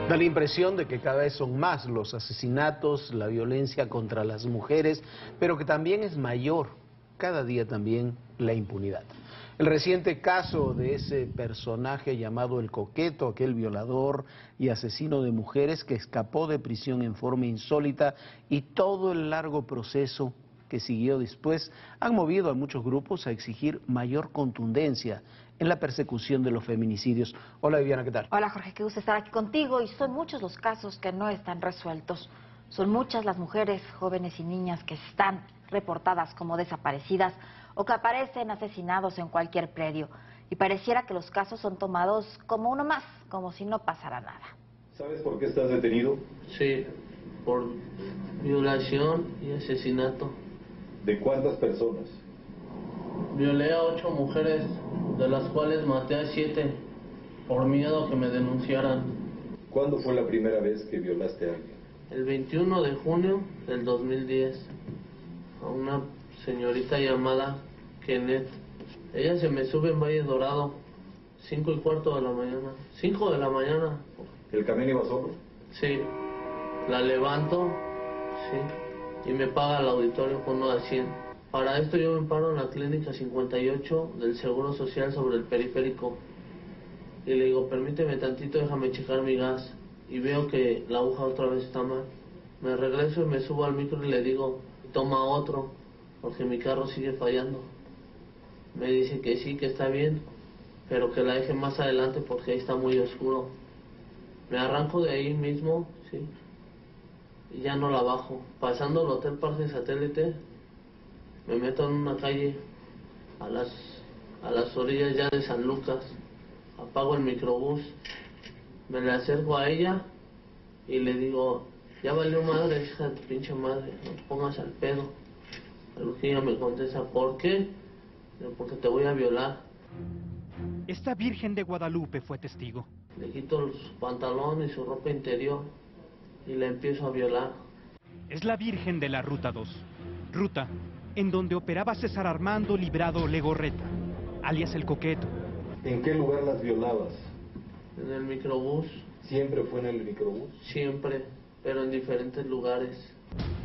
Da la impresión de que cada vez son más los asesinatos, la violencia contra las mujeres, pero que también es mayor, cada día también, la impunidad. El reciente caso de ese personaje llamado El Coqueto, aquel violador y asesino de mujeres que escapó de prisión en forma insólita, y todo el largo proceso que siguió después han movido a muchos grupos a exigir mayor contundencia en la persecución de los feminicidios. Hola Viviana, ¿qué tal? Hola Jorge, qué gusto estar aquí contigo, y son muchos los casos que no están resueltos. Son muchas las mujeres, jóvenes y niñas que están reportadas como desaparecidas o que aparecen asesinados en cualquier predio. Y pareciera que los casos son tomados como uno más, como si no pasara nada. ¿Sabes por qué estás detenido? Sí, por violación y asesinato. ¿De cuántas personas? Violé a 8 mujeres, de las cuales maté a 7 por miedo a que me denunciaran. ¿Cuándo fue la primera vez que violaste a alguien? El 21 de junio del 2010, a una señorita llamada Kenneth. Ella se me sube en Valle Dorado, 5:15 de la mañana. 5 de la mañana. ¿El camión iba solo? Sí. La levanto, sí, y me paga el auditorio con 1 a 100. Para esto yo me paro en la clínica 58 del Seguro Social sobre el periférico. Y le digo, permíteme tantito, déjame checar mi gas. Y veo que la aguja otra vez está mal. Me regreso y me subo al micro y le digo, toma otro, porque mi carro sigue fallando. Me dice que sí, que está bien, pero que la deje más adelante porque ahí está muy oscuro. Me arranco de ahí mismo, sí, y ya no la bajo. Pasando el Hotel Parque Satélite, me meto en una calle a las orillas ya de San Lucas. Apago el microbús, me le acerco a ella y le digo, ya valió madre, hija de tu pinche madre, no te pongas al pedo. A lo que ella me contesta, ¿por qué? Porque te voy a violar. Esta Virgen de Guadalupe fue testigo. Le quito su pantalón y su ropa interior y la empiezo a violar. Es la Virgen de la Ruta 2, ruta en donde operaba César Armando Librado Legorreta, alias El Coqueto. ¿En qué lugar las violabas? En el microbús. ¿Siempre fue en el microbús? Siempre, pero en diferentes lugares.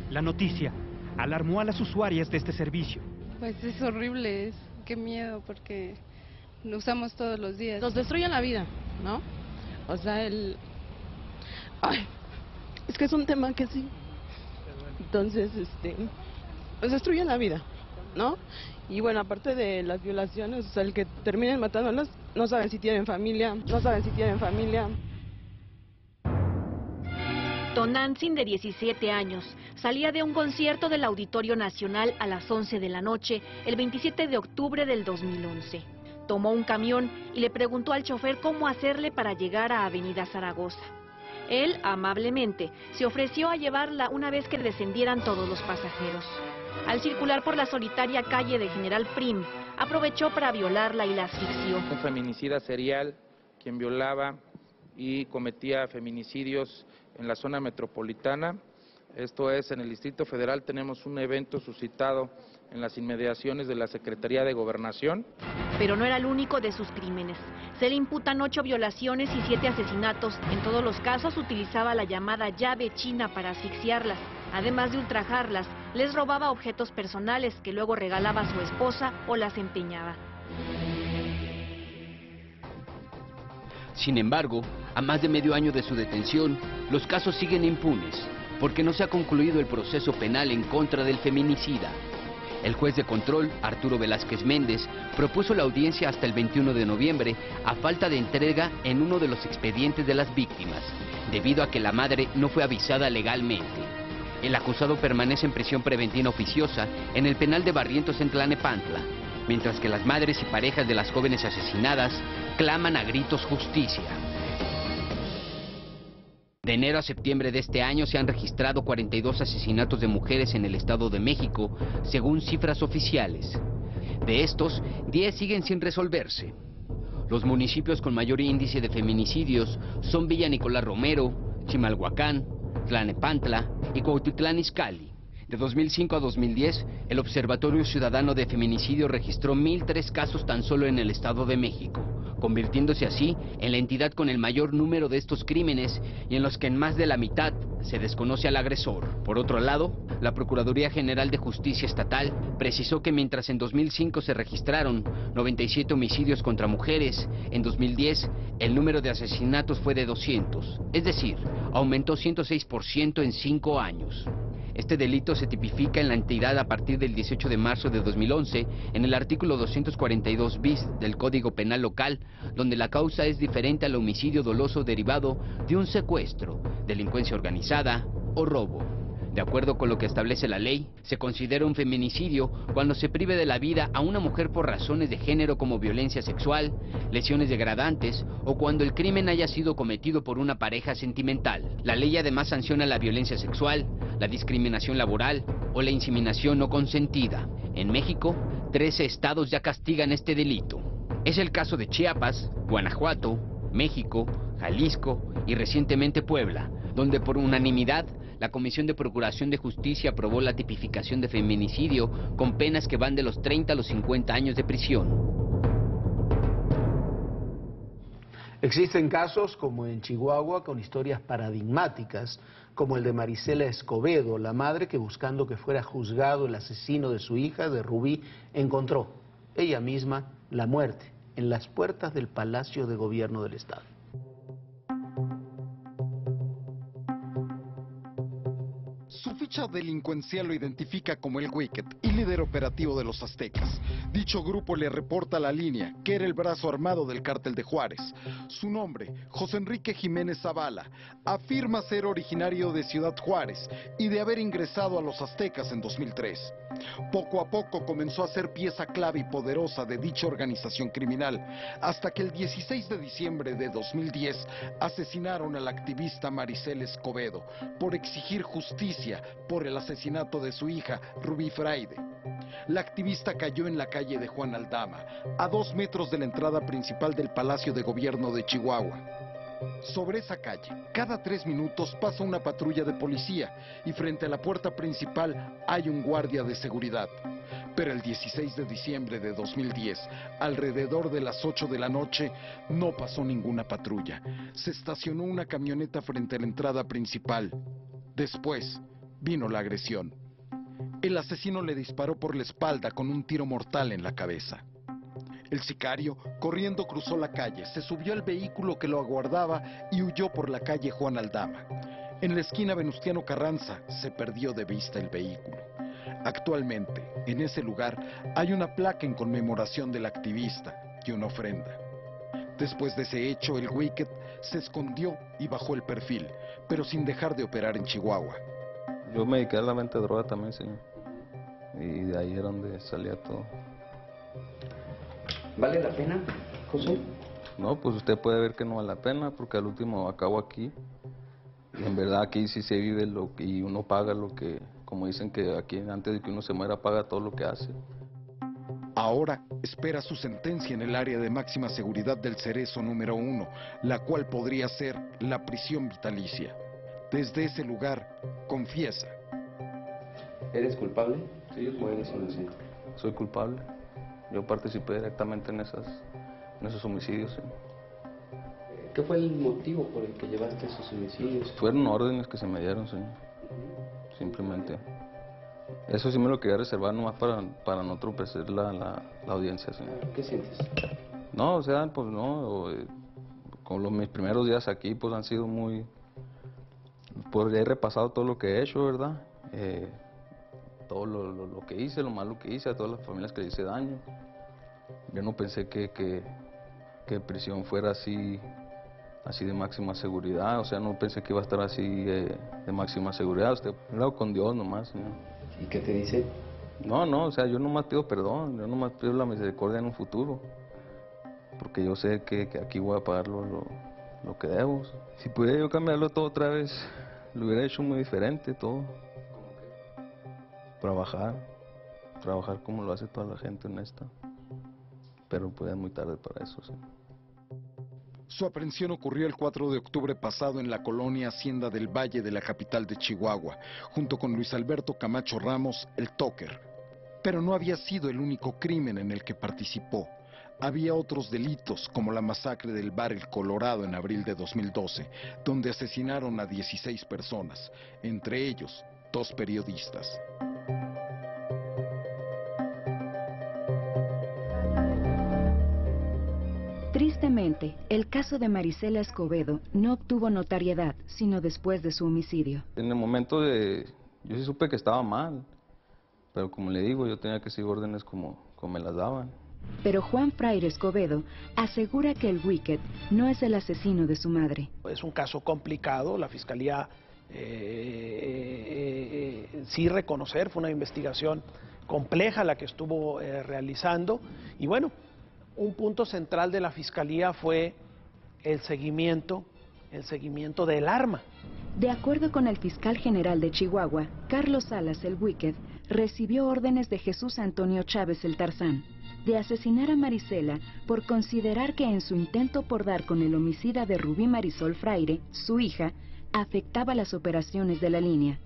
La noticia alarmó a las usuarias de este servicio. Pues es horrible, qué miedo, porque lo usamos todos los días. Nos destruyen la vida, ¿no? O sea, Ay, es que es un tema que sí. Entonces, nos destruyen la vida, ¿no? Y bueno, aparte de las violaciones, o sea, el que terminen matándolos, no saben si tienen familia, no saben si tienen familia. Tonantzin, de 17 años, salía de un concierto del Auditorio Nacional a las 11 de la noche, el 27 de octubre del 2011. Tomó un camión y le preguntó al chofer cómo hacerle para llegar a Avenida Zaragoza. Él, amablemente, se ofreció a llevarla una vez que descendieran todos los pasajeros. Al circular por la solitaria calle de General Prim, aprovechó para violarla y la asfixió. Un feminicida serial, quien violaba y cometía feminicidios en la zona metropolitana. Esto es, en el Distrito Federal tenemos un evento suscitado en las inmediaciones de la Secretaría de Gobernación. Pero no era el único de sus crímenes. Se le imputan 8 violaciones y 7 asesinatos. En todos los casos utilizaba la llamada llave china para asfixiarlas. Además de ultrajarlas, les robaba objetos personales que luego regalaba a su esposa o las empeñaba. Sin embargo, a más de medio año de su detención, los casos siguen impunes, porque no se ha concluido el proceso penal en contra del feminicida. El juez de control, Arturo Velázquez Méndez, propuso la audiencia hasta el 21 de noviembre a falta de entrega en uno de los expedientes de las víctimas, debido a que la madre no fue avisada legalmente. El acusado permanece en prisión preventiva oficiosa en el penal de Barrientos en Tlalnepantla, mientras que las madres y parejas de las jóvenes asesinadas claman a gritos justicia. De enero a septiembre de este año se han registrado 42 asesinatos de mujeres en el Estado de México, según cifras oficiales. De estos, 10 siguen sin resolverse. Los municipios con mayor índice de feminicidios son Villa Nicolás Romero, Chimalhuacán, Tlalnepantla y Cuautitlán Izcalli. De 2005 a 2010, el Observatorio Ciudadano de Feminicidio registró 1.003 casos tan solo en el Estado de México, convirtiéndose así en la entidad con el mayor número de estos crímenes y en los que en más de la mitad se desconoce al agresor. Por otro lado, la Procuraduría General de Justicia Estatal precisó que mientras en 2005 se registraron 97 homicidios contra mujeres, en 2010 el número de asesinatos fue de 200, es decir, aumentó 106% en 5 años. Este delito se tipifica en la entidad a partir del 18 de marzo de 2011 en el artículo 242 bis del Código Penal local, donde la causa es diferente al homicidio doloso derivado de un secuestro, delincuencia organizada o robo. De acuerdo con lo que establece la ley, se considera un feminicidio cuando se prive de la vida a una mujer por razones de género como violencia sexual, lesiones degradantes o cuando el crimen haya sido cometido por una pareja sentimental. La ley además sanciona la violencia sexual, la discriminación laboral o la inseminación no consentida. En México, 13 estados ya castigan este delito. Es el caso de Chiapas, Guanajuato, México, Jalisco y recientemente Puebla, donde por unanimidad la Comisión de Procuración de Justicia aprobó la tipificación de feminicidio con penas que van de los 30 a los 50 años de prisión. Existen casos como en Chihuahua con historias paradigmáticas, como el de Marisela Escobedo, la madre que buscando que fuera juzgado el asesino de su hija, de Rubí, encontró ella misma la muerte en las puertas del Palacio de Gobierno del Estado. Su ficha delincuencial lo identifica como el Wicked y líder operativo de los Aztecas. Dicho grupo le reporta a La Línea que era el brazo armado del Cártel de Juárez. Su nombre, José Enrique Jiménez Zavala, afirma ser originario de Ciudad Juárez y de haber ingresado a los Aztecas en 2003. Poco a poco comenzó a ser pieza clave y poderosa de dicha organización criminal, hasta que el 16 de diciembre de 2010 asesinaron a la activista Marisela Escobedo por exigir justicia por el asesinato de su hija, Rubí Fraide. La activista cayó en la calle de Juan Aldama, a 2 metros de la entrada principal del Palacio de Gobierno de Chihuahua. Sobre esa calle, cada 3 minutos pasa una patrulla de policía y frente a la puerta principal hay un guardia de seguridad. Pero el 16 de diciembre de 2010, alrededor de las 8 de la noche, no pasó ninguna patrulla. Se estacionó una camioneta frente a la entrada principal. Después, vino la agresión. El asesino le disparó por la espalda con un tiro mortal en la cabeza. El sicario, corriendo, cruzó la calle, se subió al vehículo que lo aguardaba y huyó por la calle Juan Aldama. En la esquina Venustiano Carranza se perdió de vista el vehículo. Actualmente, en ese lugar, hay una placa en conmemoración del activista y una ofrenda. Después de ese hecho, el Wicked se escondió y bajó el perfil, pero sin dejar de operar en Chihuahua. Yo me dediqué a la venta de droga también, señor. Y de ahí era donde salía todo. ¿Vale la pena, José? No, pues usted puede ver que no vale la pena, porque al último acabo aquí. Y en verdad aquí sí se vive y uno paga lo que, como dicen que aquí antes de que uno se muera paga todo lo que hace. Ahora espera su sentencia en el área de máxima seguridad del Cerezo número 1, la cual podría ser la prisión vitalicia. Desde ese lugar, confiesa. ¿Eres culpable? Sí, ¿O eres inocente? Soy culpable. Yo participé directamente en esos homicidios. Sí. ¿Qué fue el motivo por el que llevaste esos homicidios? Fueron órdenes que se me dieron, señor. Simplemente. Eso sí me lo quería reservar nomás para no entorpecer la audiencia, señor. ¿Qué sientes? No, o sea, pues no. Con mis primeros días aquí, pues han sido muy... Pues he repasado todo lo que he hecho, ¿verdad? Todo lo que hice, lo malo que hice, a todas las familias que le hice daño. Yo no pensé que prisión fuera así de máxima seguridad, o sea, no pensé que iba a estar así de máxima seguridad. Usted hablado con Dios nomás, señor. ¿Y qué te dice? No, o sea, yo nomás pido perdón, yo nomás pido la misericordia en un futuro, porque yo sé que aquí voy a pagar lo que debo. Si pudiera yo cambiarlo todo otra vez, lo hubiera hecho muy diferente todo. Trabajar como lo hace toda la gente honesta, pero pues es muy tarde para eso, sí. Su aprehensión ocurrió el 4 de octubre pasado en la colonia Hacienda del Valle de la capital de Chihuahua, junto con Luis Alberto Camacho Ramos, el Tóquer. Pero no había sido el único crimen en el que participó. Había otros delitos, como la masacre del bar El Colorado en abril de 2012, donde asesinaron a 16 personas, entre ellos 2 periodistas. Tristemente, el caso de Marisela Escobedo no obtuvo notoriedad, sino después de su homicidio. En el momento yo sí supe que estaba mal, pero como le digo, yo tenía que seguir órdenes como me las daban. Pero Juan Fraire Escobedo asegura que el Wicked no es el asesino de su madre. Es un caso complicado, la Fiscalía sí reconocer, fue una investigación compleja la que estuvo realizando, y bueno, un punto central de la Fiscalía fue el seguimiento del arma. De acuerdo con el fiscal general de Chihuahua, Carlos Salas el Wicked, recibió órdenes de Jesús Antonio Chávez el Tarzán de asesinar a Marisela por considerar que en su intento por dar con el homicida de Rubí Marisol Fraire, su hija, afectaba las operaciones de la línea.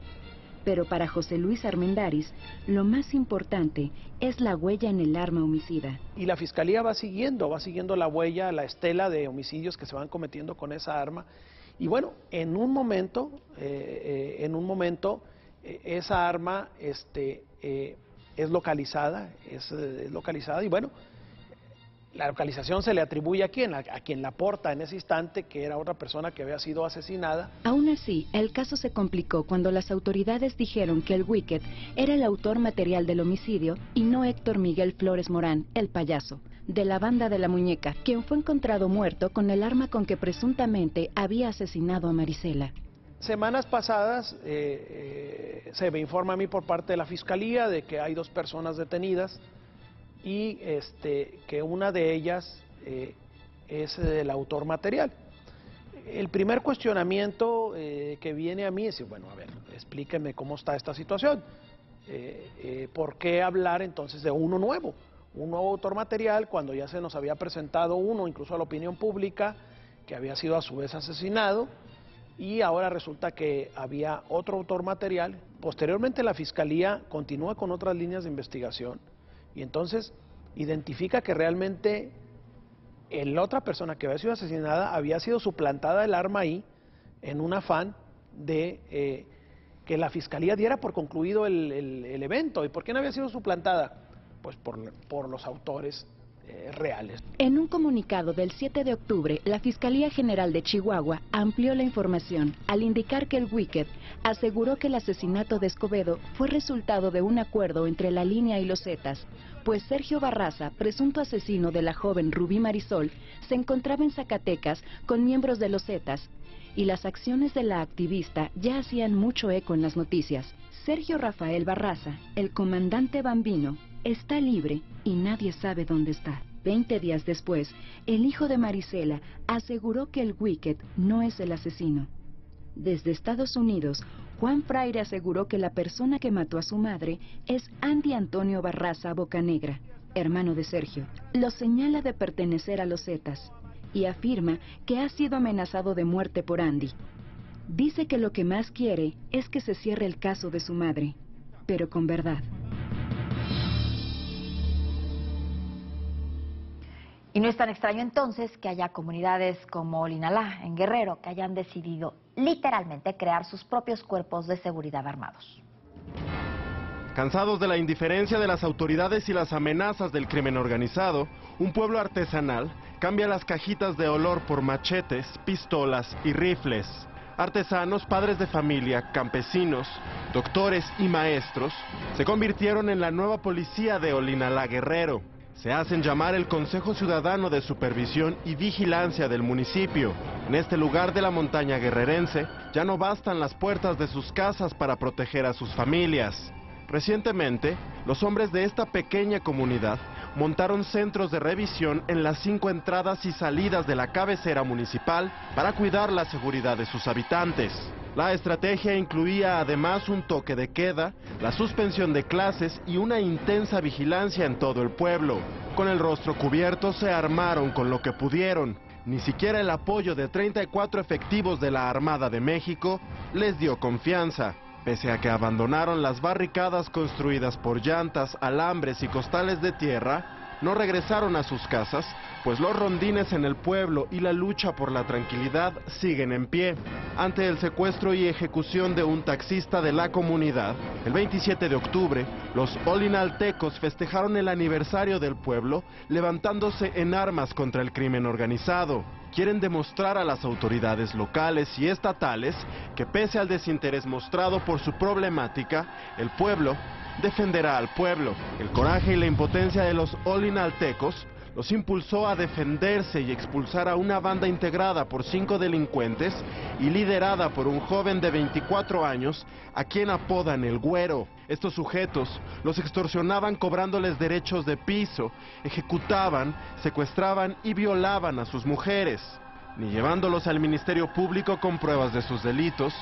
Pero para José Luis Armendáriz, lo más importante es la huella en el arma homicida. Y la Fiscalía va siguiendo la huella, la estela de homicidios que se van cometiendo con esa arma. Y bueno, en un momento esa arma es localizada, y bueno, la localización se le atribuye a quien la porta en ese instante, que era otra persona que había sido asesinada. Aún así, el caso se complicó cuando las autoridades dijeron que el Wicked era el autor material del homicidio y no Héctor Miguel Flores Morán, el payaso, de la banda de la muñeca, quien fue encontrado muerto con el arma con que presuntamente había asesinado a Marisela. Semanas pasadas se me informa a mí por parte de la Fiscalía de que hay 2 personas detenidas y que una de ellas es el autor material. El primer cuestionamiento que viene a mí es, bueno, a ver, explíqueme cómo está esta situación. ¿Por qué hablar entonces de un nuevo autor material cuando ya se nos había presentado uno, incluso a la opinión pública, que había sido a su vez asesinado? Y ahora resulta que había otro autor material. Posteriormente la Fiscalía continúa con otras líneas de investigación y entonces identifica que realmente la otra persona que había sido asesinada había sido suplantada el arma ahí en un afán de que la Fiscalía diera por concluido el evento. ¿Y por qué no había sido suplantada? Pues por los autores reales. En un comunicado del 7 de octubre, la Fiscalía General de Chihuahua amplió la información al indicar que el Wicked aseguró que el asesinato de Escobedo fue resultado de un acuerdo entre la línea y los Zetas, pues Sergio Barraza, presunto asesino de la joven Rubí Marisol, se encontraba en Zacatecas con miembros de los Zetas, y las acciones de la activista ya hacían mucho eco en las noticias. Sergio Rafael Barraza, el comandante Bambino, está libre y nadie sabe dónde está. 20 días después, el hijo de Marisela aseguró que el Wicked no es el asesino. Desde Estados Unidos, Juan Fraire aseguró que la persona que mató a su madre es Andy Antonio Barraza Bocanegra, hermano de Sergio. Lo señala de pertenecer a los Zetas y afirma que ha sido amenazado de muerte por Andy. Dice que lo que más quiere es que se cierre el caso de su madre, pero con verdad. Y no es tan extraño entonces que haya comunidades como Olinalá, en Guerrero, que hayan decidido literalmente crear sus propios cuerpos de seguridad armados. Cansados de la indiferencia de las autoridades y las amenazas del crimen organizado, un pueblo artesanal cambia las cajitas de olor por machetes, pistolas y rifles. Artesanos, padres de familia, campesinos, doctores y maestros se convirtieron en la nueva policía de Olinalá, Guerrero. Se hacen llamar el Consejo Ciudadano de Supervisión y Vigilancia del municipio. En este lugar de la montaña guerrerense ya no bastan las puertas de sus casas para proteger a sus familias. Recientemente, los hombres de esta pequeña comunidad montaron centros de revisión en las 5 entradas y salidas de la cabecera municipal para cuidar la seguridad de sus habitantes. La estrategia incluía además un toque de queda, la suspensión de clases y una intensa vigilancia en todo el pueblo. Con el rostro cubierto se armaron con lo que pudieron. ni siquiera el apoyo de 34 efectivos de la Armada de México les dio confianza. Pese a que abandonaron las barricadas construidas por llantas, alambres y costales de tierra, no regresaron a sus casas, pues los rondines en el pueblo y la lucha por la tranquilidad siguen en pie. Ante el secuestro y ejecución de un taxista de la comunidad, el 27 de octubre, los olinaltecos festejaron el aniversario del pueblo, levantándose en armas contra el crimen organizado. Quieren demostrar a las autoridades locales y estatales que pese al desinterés mostrado por su problemática, el pueblo defenderá al pueblo. El coraje y la impotencia de los olinaltecos los impulsó a defenderse y expulsar a una banda integrada por 5 delincuentes y liderada por un joven de 24 años a quien apodan el Güero. Estos sujetos los extorsionaban cobrándoles derechos de piso, ejecutaban, secuestraban y violaban a sus mujeres. Ni llevándolos al Ministerio Público con pruebas de sus delitos,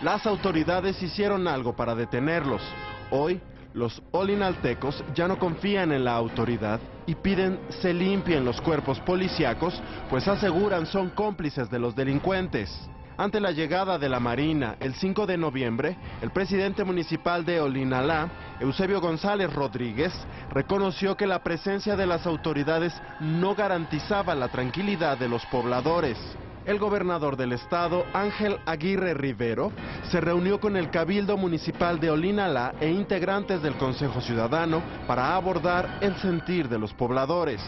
las autoridades hicieron algo para detenerlos. Hoy, los olinaltecos ya no confían en la autoridad y piden se limpien los cuerpos policíacos, pues aseguran son cómplices de los delincuentes. Ante la llegada de la Marina, el 5 de noviembre, el presidente municipal de Olinalá, Eusebio González Rodríguez, reconoció que la presencia de las autoridades no garantizaba la tranquilidad de los pobladores. El gobernador del estado, Ángel Aguirre Rivero, se reunió con el Cabildo Municipal de Olinalá e integrantes del Consejo Ciudadano para abordar el sentir de los pobladores.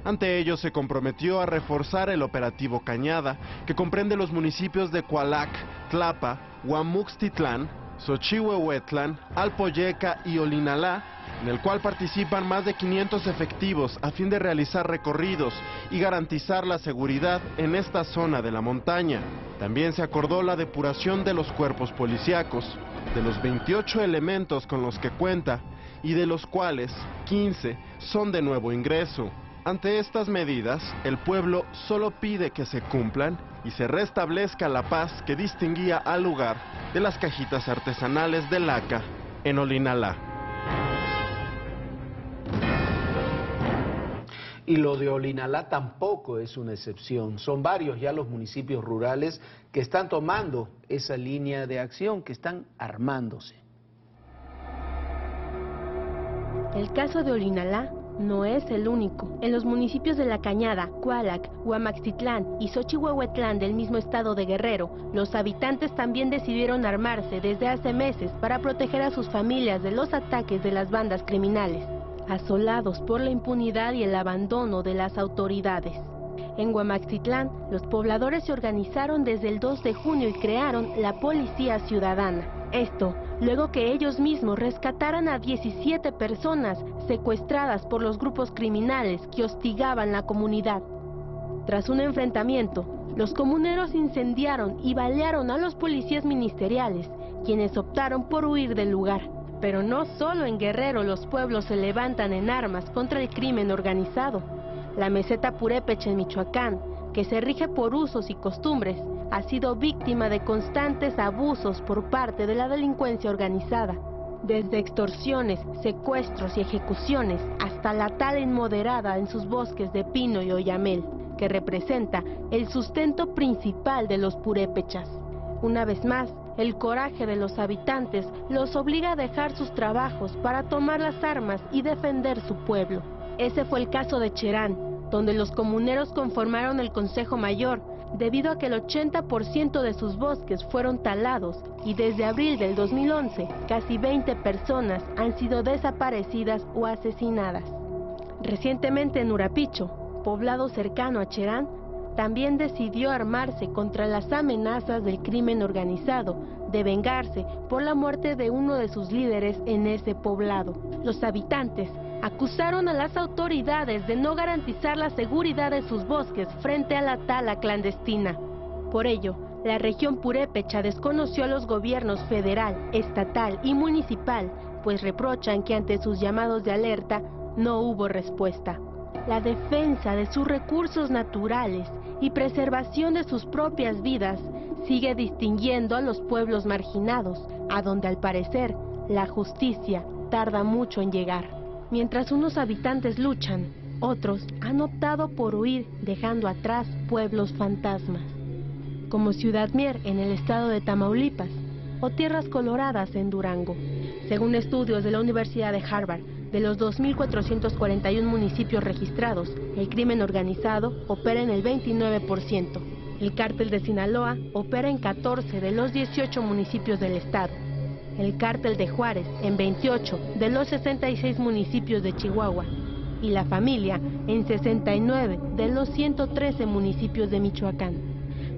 Ante ello se comprometió a reforzar el operativo Cañada, que comprende los municipios de Cualac, Tlapa, Huamuxtitlán, Xochihuehuetlán, Alpoyeca y Olinalá, en el cual participan más de 500 efectivos a fin de realizar recorridos y garantizar la seguridad en esta zona de la montaña. También se acordó la depuración de los cuerpos policíacos, de los 28 elementos con los que cuenta y de los cuales 15 son de nuevo ingreso. Ante estas medidas, el pueblo solo pide que se cumplan y se restablezca la paz que distinguía al lugar de las cajitas artesanales de laca en Olinalá. Y lo de Olinalá tampoco es una excepción. Son varios ya los municipios rurales que están tomando esa línea de acción, que están armándose. El caso de Olinalá no es el único. En los municipios de La Cañada, Cualac, Huamaxtitlán y Xochihuehuetlán del mismo estado de Guerrero, los habitantes también decidieron armarse desde hace meses para proteger a sus familias de los ataques de las bandas criminales, asolados por la impunidad y el abandono de las autoridades. En Huamaxtitlán, los pobladores se organizaron desde el 2 de junio y crearon la Policía Ciudadana. Esto, luego que ellos mismos rescataran a 17 personas secuestradas por los grupos criminales que hostigaban la comunidad. Tras un enfrentamiento, los comuneros incendiaron y balearon a los policías ministeriales, quienes optaron por huir del lugar. Pero no solo en Guerrero los pueblos se levantan en armas contra el crimen organizado. La meseta purépecha en Michoacán, que se rige por usos y costumbres, ha sido víctima de constantes abusos por parte de la delincuencia organizada. Desde extorsiones, secuestros y ejecuciones hasta la tala inmoderada en sus bosques de pino y oyamel, que representa el sustento principal de los purépechas. Una vez más, el coraje de los habitantes los obliga a dejar sus trabajos para tomar las armas y defender su pueblo. Ese fue el caso de Cherán, donde los comuneros conformaron el Consejo Mayor, debido a que el 80% de sus bosques fueron talados y desde abril del 2011, casi 20 personas han sido desaparecidas o asesinadas. Recientemente en Urapicho, poblado cercano a Cherán, también decidió armarse contra las amenazas del crimen organizado, de vengarse por la muerte de uno de sus líderes en ese poblado. Los habitantes acusaron a las autoridades de no garantizar la seguridad de sus bosques frente a la tala clandestina. Por ello, la región purépecha desconoció a los gobiernos federal, estatal y municipal, pues reprochan que ante sus llamados de alerta no hubo respuesta. La defensa de sus recursos naturales y preservación de sus propias vidas sigue distinguiendo a los pueblos marginados, a donde al parecer la justicia tarda mucho en llegar. Mientras unos habitantes luchan, Otros han optado por huir, dejando atrás pueblos fantasmas, como Ciudad Mier en el estado de Tamaulipas o Tierras Coloradas en Durango. Según estudios de la Universidad de Harvard, de los 2.441 municipios registrados, el crimen organizado opera en el 29%. El cártel de Sinaloa opera en 14 de los 18 municipios del estado. El cártel de Juárez en 28 de los 66 municipios de Chihuahua. Y la familia en 69 de los 113 municipios de Michoacán.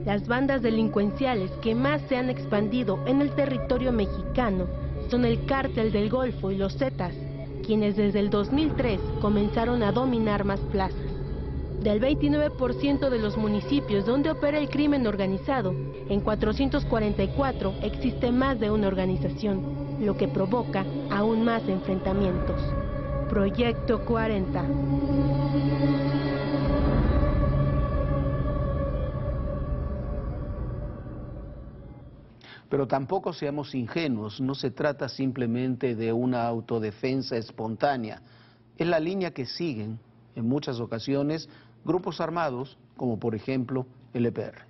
Las bandas delincuenciales que más se han expandido en el territorio mexicano son el Cártel del Golfo y los Zetas, quienes desde el 2003 comenzaron a dominar más plazas. Del 29% de los municipios donde opera el crimen organizado, en 444 existe más de una organización, lo que provoca aún más enfrentamientos. Proyecto 40. Pero tampoco seamos ingenuos, no se trata simplemente de una autodefensa espontánea. Es la línea que siguen, en muchas ocasiones, grupos armados, como por ejemplo el EPR.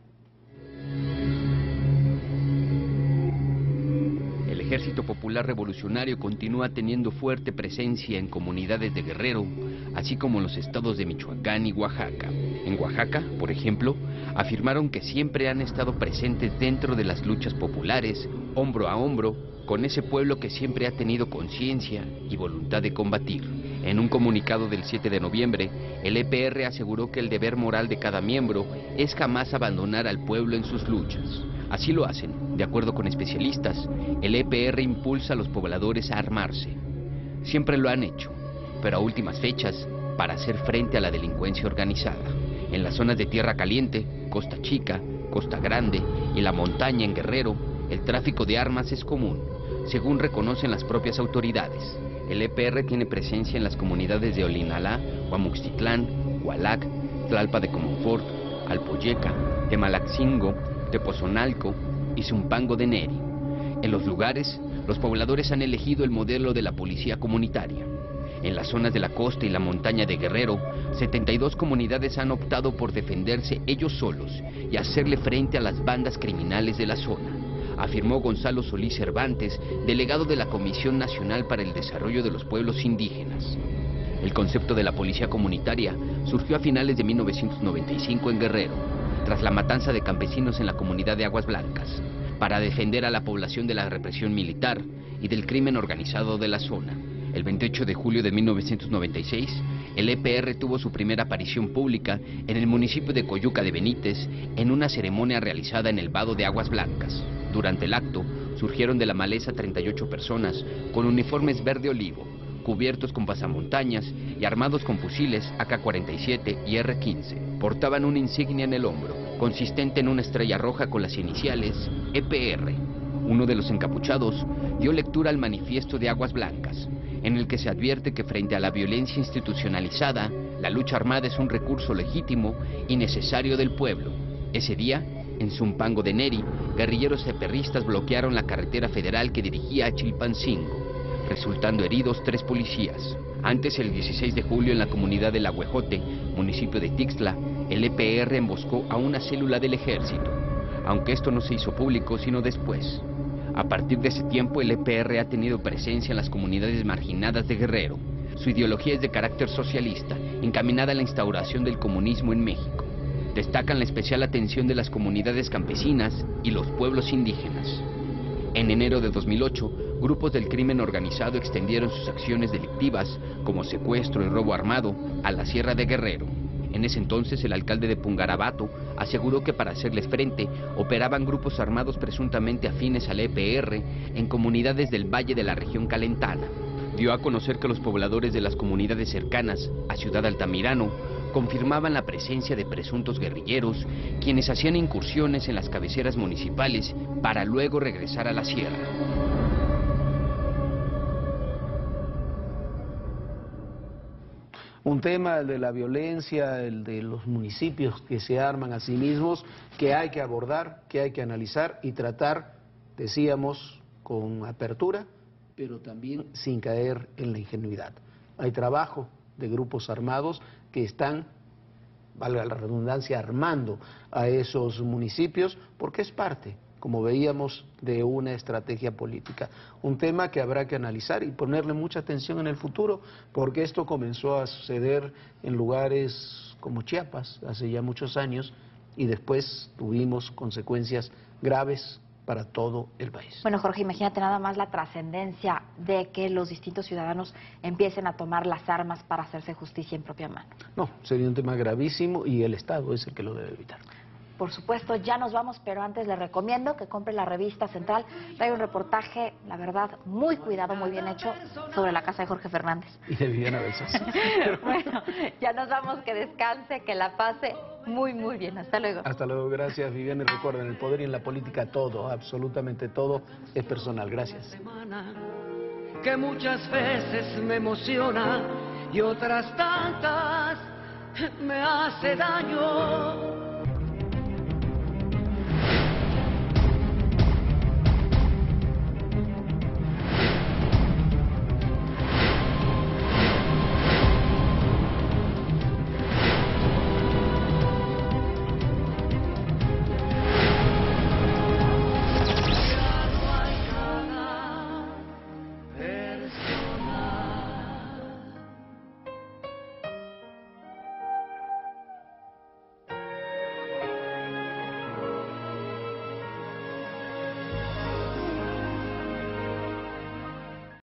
El Ejército Popular Revolucionario continúa teniendo fuerte presencia en comunidades de Guerrero, así como en los estados de Michoacán y Oaxaca. En Oaxaca, por ejemplo, afirmaron que siempre han estado presentes dentro de las luchas populares, hombro a hombro, con ese pueblo que siempre ha tenido conciencia y voluntad de combatir. En un comunicado del 7 de noviembre, el EPR aseguró que el deber moral de cada miembro es jamás abandonar al pueblo en sus luchas. Así lo hacen. De acuerdo con especialistas, el EPR impulsa a los pobladores a armarse. Siempre lo han hecho, pero a últimas fechas, para hacer frente a la delincuencia organizada. En las zonas de Tierra Caliente, Costa Chica, Costa Grande y la montaña en Guerrero, el tráfico de armas es común, según reconocen las propias autoridades. El EPR tiene presencia en las comunidades de Olinalá, Guamuxtitlán, Hualac, Tlalpa de Comonfort, Alpoyeca, Temalacingo, Tepozonalco y Zumpango de Neri. En los lugares, los pobladores han elegido el modelo de la policía comunitaria. En las zonas de la costa y la montaña de Guerrero, 72 comunidades han optado por defenderse ellos solos y hacerle frente a las bandas criminales de la zona, afirmó Gonzalo Solís Cervantes, delegado de la Comisión Nacional para el Desarrollo de los Pueblos Indígenas. El concepto de la policía comunitaria surgió a finales de 1995 en Guerrero, tras la matanza de campesinos en la comunidad de Aguas Blancas, para defender a la población de la represión militar y del crimen organizado de la zona. El 28 de julio de 1996, el EPR tuvo su primera aparición pública en el municipio de Coyuca de Benítez en una ceremonia realizada en el vado de Aguas Blancas. Durante el acto, surgieron de la maleza 38 personas con uniformes verde olivo, cubiertos con pasamontañas y armados con fusiles AK-47 y R-15. Portaban una insignia en el hombro, consistente en una estrella roja con las iniciales EPR. Uno de los encapuchados dio lectura al manifiesto de Aguas Blancas, en el que se advierte que frente a la violencia institucionalizada, la lucha armada es un recurso legítimo y necesario del pueblo. Ese día, en Zumpango de Neri, guerrilleros eperristas bloquearon la carretera federal que dirigía a Chilpancingo, resultando heridos 3 policías. Antes, el 16 de julio, en la comunidad de La Huejote, municipio de Tixtla, el EPR emboscó a una célula del ejército, aunque esto no se hizo público sino después. A partir de ese tiempo, el EPR ha tenido presencia en las comunidades marginadas de Guerrero. Su ideología es de carácter socialista, encaminada a la instauración del comunismo en México. Destacan la especial atención de las comunidades campesinas y los pueblos indígenas. En enero de 2008, grupos del crimen organizado extendieron sus acciones delictivas, como secuestro y robo armado, a la Sierra de Guerrero. En ese entonces, el alcalde de Pungarabato aseguró que para hacerles frente, operaban grupos armados presuntamente afines al EPR en comunidades del valle de la región calentana. Dio a conocer que los pobladores de las comunidades cercanas a Ciudad Altamirano confirmaban la presencia de presuntos guerrilleros, quienes hacían incursiones en las cabeceras municipales para luego regresar a la sierra. Un tema, el de la violencia, el de los municipios que se arman a sí mismos, que hay que abordar, que hay que analizar y tratar, decíamos, con apertura, pero también sin caer en la ingenuidad. Hay trabajo de grupos armados que están, valga la redundancia, armando a esos municipios, porque es parte, como veíamos, de una estrategia política. Un tema que habrá que analizar y ponerle mucha atención en el futuro, porque esto comenzó a suceder en lugares como Chiapas hace ya muchos años y después tuvimos consecuencias graves para todo el país. Bueno, Jorge, imagínate nada más la trascendencia de que los distintos ciudadanos empiecen a tomar las armas para hacerse justicia en propia mano. No, sería un tema gravísimo y el Estado es el que lo debe evitar. Por supuesto, ya nos vamos, pero antes le recomiendo que compre la revista Central. Trae un reportaje, la verdad, muy cuidado, muy bien hecho, sobre la casa de Jorge Fernández. Y de Viviana Besos. Bueno, ya nos vamos, que descanse, que la pase muy, muy bien. Hasta luego. Hasta luego, gracias, Viviana. Y recuerden, el poder y en la política todo, absolutamente todo, es personal. Gracias. Que muchas veces me emociona y otras tantas me hace daño.